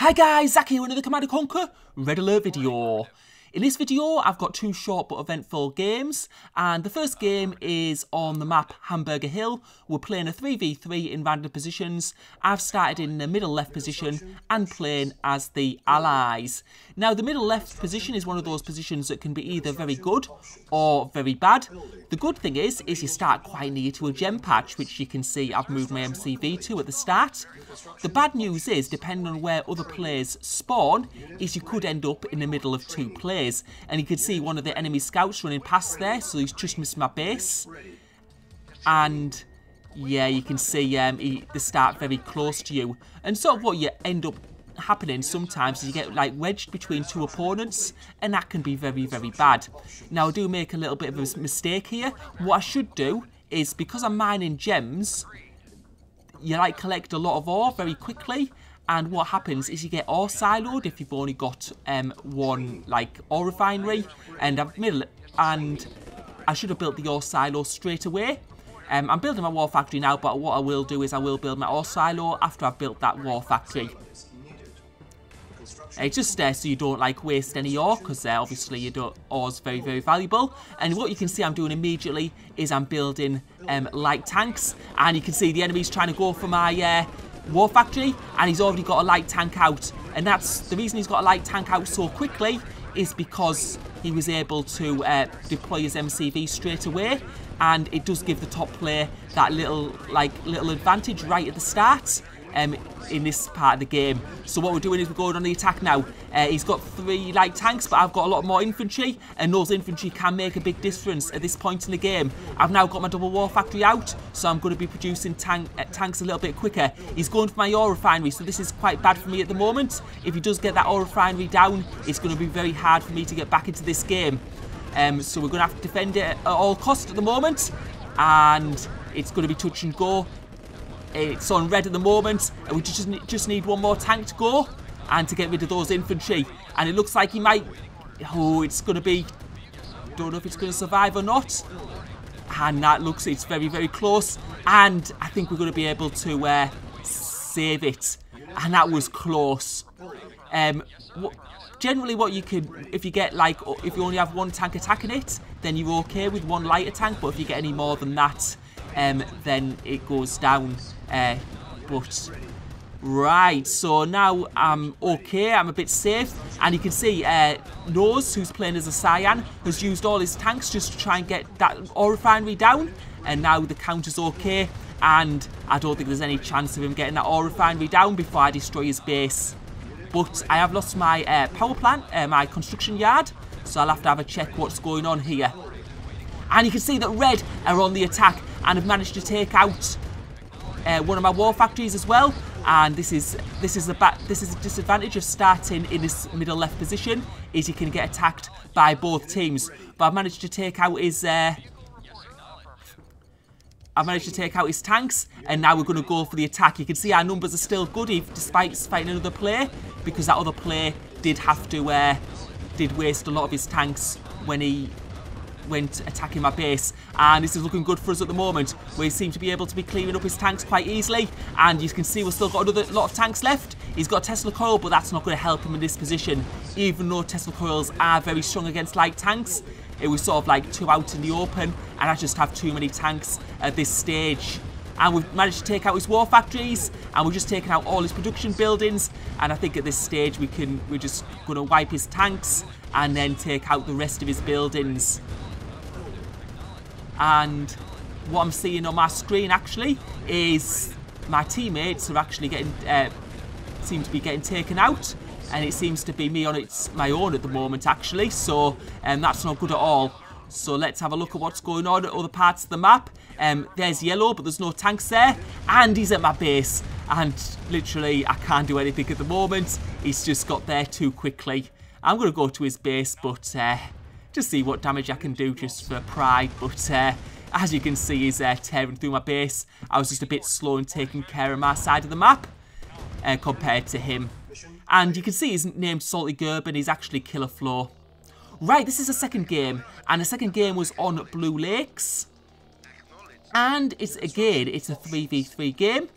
Hi guys, Zach here with another Command & Conquer Red Alert video. In this video, I've got two short but eventful games, and the first game is on the map Hamburger Hill. We're playing a 3v3 in random positions. I've started in the middle left position and playing as the Allies. Now, the middle left position is one of those positions that can be either very good or very bad. The good thing is you start quite near to a gem patch, which you can see I've moved my MCV to at the start. The bad news is, depending on where other players spawn, is you could end up in the middle of two players. And you can see one of the enemy scouts running past there, so he's just missed my base. And yeah, you can see they start very close to you. And sort of what you end up happening sometimes is you get like wedged between two opponents, and that can be very, very bad. Now, I do make a little bit of a mistake here. What I should do is, because I'm mining gems, you like collect a lot of ore very quickly, and what happens is you get ore siloed if you've only got one like ore refinery, and I should have built the ore silo straight away. I'm building my war factory now, but what I will do is I will build my ore silo after I've built that war factory. Just so you don't like waste any ore, because obviously ore's very, very valuable. And what you can see I'm doing immediately is I'm building light tanks, and you can see the enemy's trying to go for my war factory, and he's already got a light tank out. And that's the reason he's got a light tank out so quickly, is because he was able to deploy his MCV straight away, and it does give the top player that little advantage right at the start. In this part of the game. So what we're doing is we're going on the attack now. He's got 3 light tanks, but I've got a lot more infantry, and those infantry can make a big difference at this point in the game. I've now got my double war factory out, so I'm going to be producing tanks a little bit quicker. He's going for my ore refinery, so this is quite bad for me at the moment. If he does get that ore refinery down, it's going to be very hard for me to get back into this game. So we're going to have to defend it at all costs at the moment, and it's going to be touch and go. It's on red at the moment, and we just need one more tank to go and to get rid of those infantry. And it looks like he might... Oh, it's going to be... Don't know if it's going to survive or not. And that looks... It's very, very close. And I think we're going to be able to save it. And that was close. Generally what you can... If you get like... If you only have one tank attacking it, then you're okay with one lighter tank. But if you get any more than that, then it goes down. Right, so now I'm okay, I'm a bit safe, and you can see Nose, who's playing as a Cyan, has used all his tanks just to try and get that ore refinery down, and now the counter's okay, and I don't think there's any chance of him getting that ore refinery down before I destroy his base. But I have lost my power plant, my construction yard, so I'll have to have a check what's going on here. And you can see that red are on the attack and have managed to take out one of my war factories as well, and this is a disadvantage of starting in this middle left position, is you can get attacked by both teams. But I've managed to take out his tanks, and now we're going to go for the attack. You can see our numbers are still good, despite fighting another player, because that other player did waste a lot of his tanks when he went attacking my base. And this is looking good for us at the moment. We seem to be able to be clearing up his tanks quite easily, and you can see we've still got another lot of tanks left. He's got a Tesla coil, but that's not going to help him in this position, even though Tesla coils are very strong against light tanks. It was sort of like 2 out in the open, and I just have too many tanks at this stage. And we've managed to take out his war factories, and we've just taken out all his production buildings, and I think at this stage we're just going to wipe his tanks and then take out the rest of his buildings. And what I'm seeing on my screen actually is my teammates are actually seem to be getting taken out, and it seems to be me on my own at the moment actually, so that's not good at all. So let's have a look at what's going on at other parts of the map. There's yellow, but there's no tanks there, and he's at my base, and literally I can't do anything at the moment. He's just got there too quickly. I'm going to go to his base, but just see what damage I can do just for pride. But as you can see, he's tearing through my base. I was just a bit slow in taking care of my side of the map compared to him. And you can see he's named Salty Gerb, and he's actually Killer Flow. Right, this is the second game, and the second game was on Blue Lakes. And it's a 3v3 game.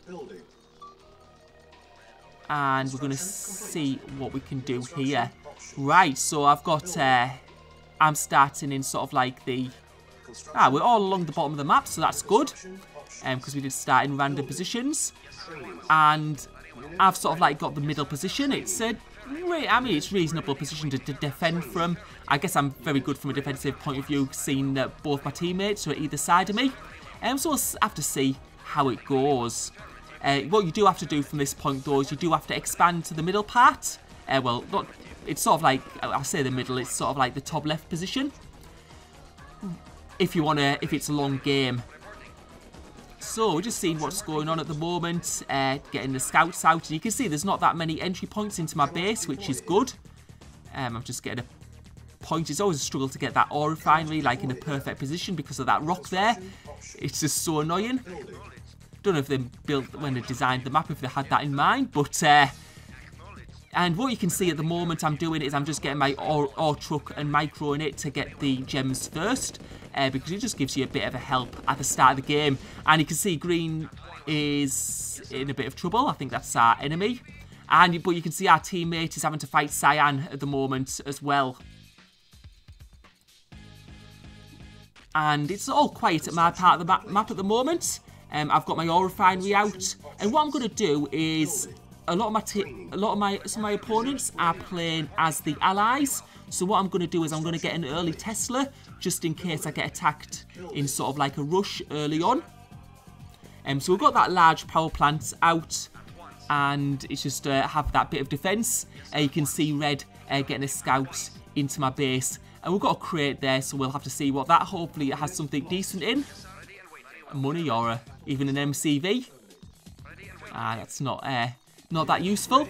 And we're going to see what we can do here. Right, so I've got, I'm starting in sort of like the, we're all along the bottom of the map, so that's good. Because we did start in random positions. And I've sort of like got the middle position. It's a, it's reasonable position to defend from. I guess I'm very good from a defensive point of view, seeing that both my teammates are at either side of me. So we'll have to see how it goes. What you do have to do from this point, though, is you do have to expand to the middle part. Well, not, it's sort of like, I say the middle, it's sort of like the top left position. If you want to, if it's a long game. So, we're just seeing what's going on at the moment, getting the scouts out. And you can see there's not that many entry points into my base, which is good. I'm just getting a point. It's always a struggle to get that ore refinery, like, in a perfect position because of that rock there. It's just so annoying. Don't know if they built, when they designed the map, if they had that in mind, but and what you can see at the moment I'm doing is I'm just getting my ore truck and microing it to get the gems first, because it just gives you a bit of a help at the start of the game. And you can see green is in a bit of trouble. I think that's our enemy, but you can see our teammate is having to fight cyan at the moment as well. And it's all quiet at my part of the map at the moment. I've got my ore refinery out, and what I'm going to do is some of my opponents are playing as the allies. So what I'm going to do is I'm going to get an early Tesla just in case I get attacked in sort of like a rush early on. So we've got that large power plant out, and it's just have that bit of defense. You can see red getting a scout into my base, and we've got a crate there, so we'll have to see what that. Hopefully it has something decent in. Money or even an MCV. That's not that useful.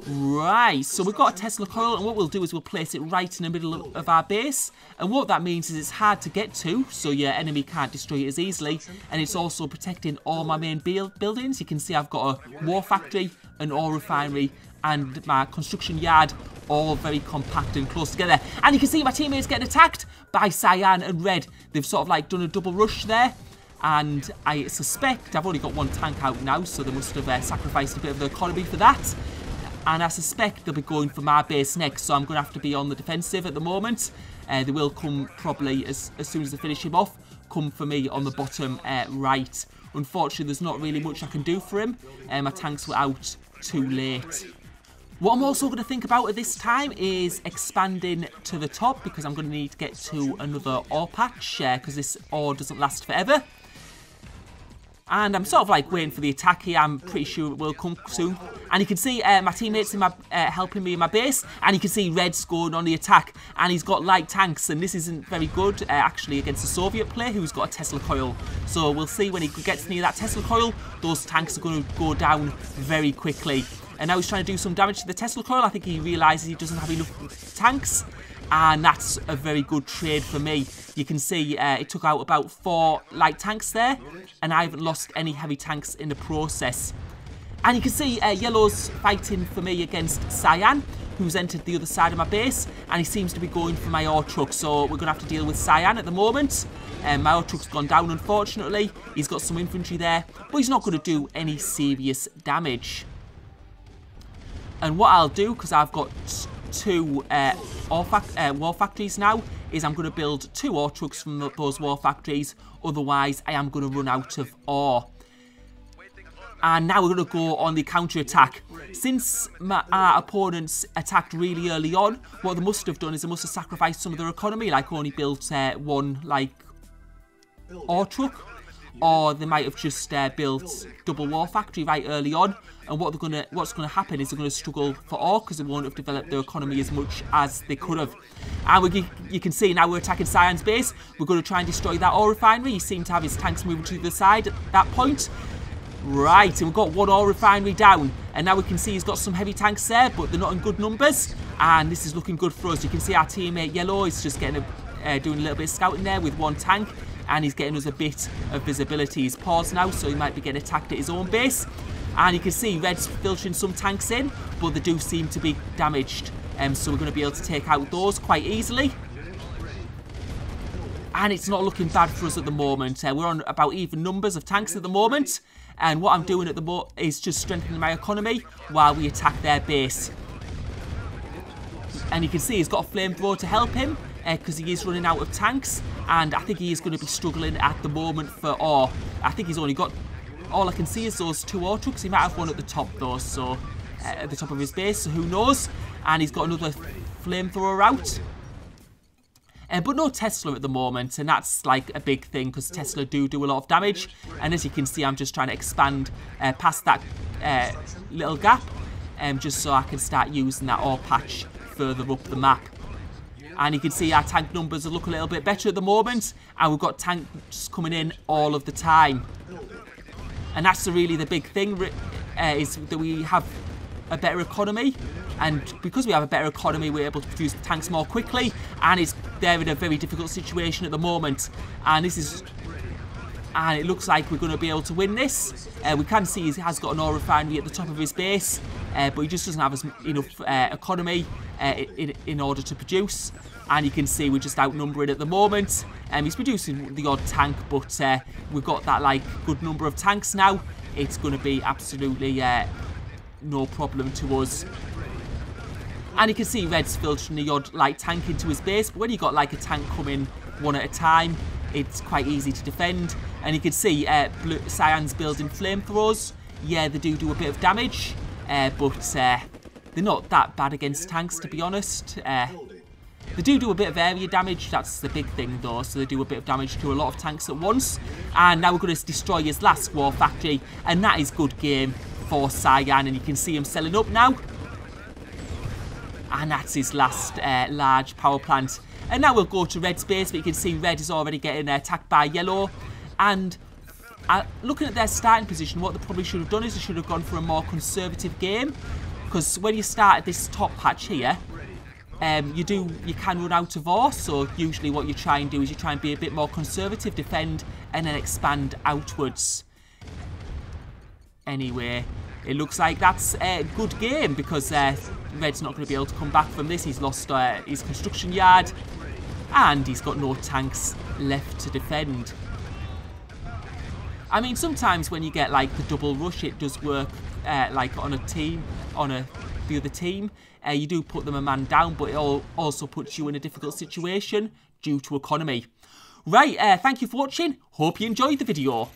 Right, so we've got a Tesla coil, and what we'll do is we'll place it right in the middle of our base. And what that means is it's hard to get to, so your enemy can't destroy it as easily. And it's also protecting all my main buildings. You can see I've got a war factory, an ore refinery, and my construction yard, all very compact and close together. And you can see my teammates getting attacked by cyan and red. They've sort of like done a double rush there. And I suspect, I've only got one tank out now, so they must have sacrificed a bit of the economy for that. And I suspect they'll be going for my base next, so I'm going to have to be on the defensive at the moment. They will come probably, as soon as they finish him off, come for me on the bottom right. Unfortunately, there's not really much I can do for him. My tanks were out too late. What I'm also going to think about at this time is expanding to the top, because I'm going to need to get to another ore patch, because this ore doesn't last forever. And I'm sort of like waiting for the attack here. I'm pretty sure it will come soon. And you can see my teammates in my helping me in my base. And you can see Red's going on the attack. And he's got light tanks. And this isn't very good, actually, against a Soviet player who's got a Tesla coil. So we'll see when he gets near that Tesla coil, those tanks are going to go down very quickly. And now he's trying to do some damage to the Tesla coil. I think he realises he doesn't have enough tanks. And that's a very good trade for me. You can see it took out about 4 light tanks there. And I haven't lost any heavy tanks in the process. And you can see Yellow's fighting for me against Cyan, who's entered the other side of my base. And he seems to be going for my ore truck. So we're going to have to deal with Cyan at the moment. My ore truck's gone down, unfortunately. He's got some infantry there. But he's not going to do any serious damage. And what I'll do, because I've got 2 war factories now, is I'm going to build 2 ore trucks from those war factories. Otherwise, I am going to run out of ore. And now we're going to go on the counter-attack. Since our opponents attacked really early on, what they must have done is they must have sacrificed some of their economy, like only built 1 like ore truck. Or they might have just built double war factory right early on. And what's going to happen is they're going to struggle for ore because they won't have developed their economy as much as they could have. And you can see now we're attacking Cyan's base. We're going to try and destroy that ore refinery. He seemed to have his tanks moving to the side at that point. Right, and we've got 1 ore refinery down. And now we can see he's got some heavy tanks there, but they're not in good numbers. And this is looking good for us. You can see our teammate Yellow is just getting doing a little bit of scouting there with 1 tank. And he's getting us a bit of visibility. He's paused now, so he might be getting attacked at his own base. And you can see Red's filtering some tanks in, but they do seem to be damaged. So we're going to be able to take out those quite easily. And it's not looking bad for us at the moment. We're on about even numbers of tanks at the moment. And what I'm doing at the moment is just strengthening my economy while we attack their base. And you can see he's got a flamethrower to help him because he is running out of tanks. And I think he is going to be struggling at the moment for ore. I think he's only got... All I can see is those 2 ore trucks. He might have one at the top though, so... at the top of his base, so who knows. And he's got another flamethrower out. But no Tesla at the moment, and that's like a big thing because Tesla do a lot of damage. And as you can see, I'm just trying to expand past that little gap, just so I can start using that ore patch further up the map. And you can see our tank numbers look a little bit better at the moment, and we've got tanks coming in all of the time. And that's really the big thing, is that we have a better economy, and because we have a better economy, we're able to produce tanks more quickly, and they're in a very difficult situation at the moment, and it looks like we're going to be able to win this. We can see he has got an ore refinery at the top of his base, but he just doesn't have enough economy in order to produce, and you can see we're just outnumbering at the moment. He's producing the odd tank, but we've got that like good number of tanks now. It's going to be absolutely no problem to us. And you can see Red's filtering the odd light tank into his base, but when you got like a tank coming one at a time, it's quite easy to defend. And you can see Cyan's building flamethrowers. Yeah, they do a bit of damage, but they're not that bad against tanks, to be honest. They do a bit of area damage, that's the big thing though, so they do a bit of damage to a lot of tanks at once. And now we're going to destroy his last war factory, and that is good game for Cyan, and you can see him selling up now. And that's his last large power plant. And now we'll go to Red's base, but you can see Red is already getting attacked by Yellow. And looking at their starting position, what they probably should have done is they should have gone for a more conservative game. Because when you start at this top patch here, you can run out of ore. So usually what you try and do is you try and be a bit more conservative, defend, and then expand outwards. Anyway, it looks like that's a good game because Red's not going to be able to come back from this. He's lost his construction yard, and he's got no tanks left to defend. I mean, sometimes when you get like the double rush, it does work like on a team, the other team. You do put them a man down, but it also puts you in a difficult situation due to economy. Right, thank you for watching. Hope you enjoyed the video.